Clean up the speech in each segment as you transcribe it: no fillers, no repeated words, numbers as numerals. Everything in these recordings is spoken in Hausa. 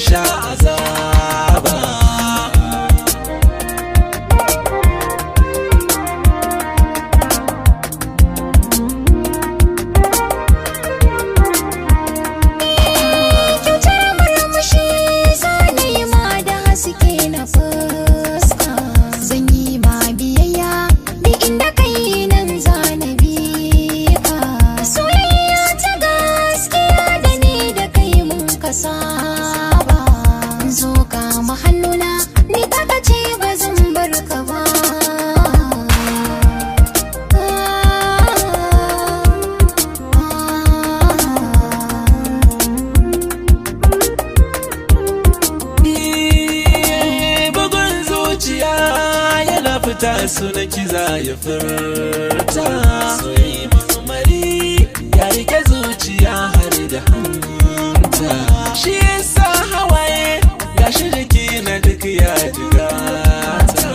sha azaba. fita su na kiza ya furta soyayya marmari ya rike zuciya har da hanta shi yasa hawaye gashi jiki na duk ya jigata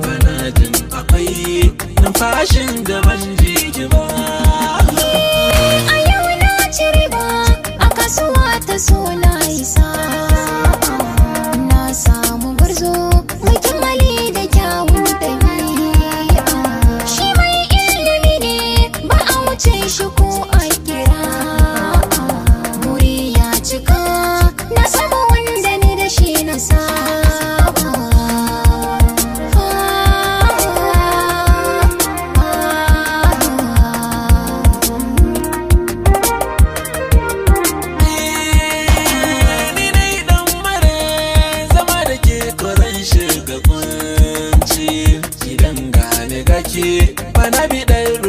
bana jin akwai numfashin da ban ji ba. A yau na ci riba a kasuwa ta so na isa na samu gwarzo mai kimali da kyawun ɗabi'a shi mai ilimi ne ba a wuce shi ko a kira muri ya cika na samu wanda ne da shi na saba. Bana bi ɗan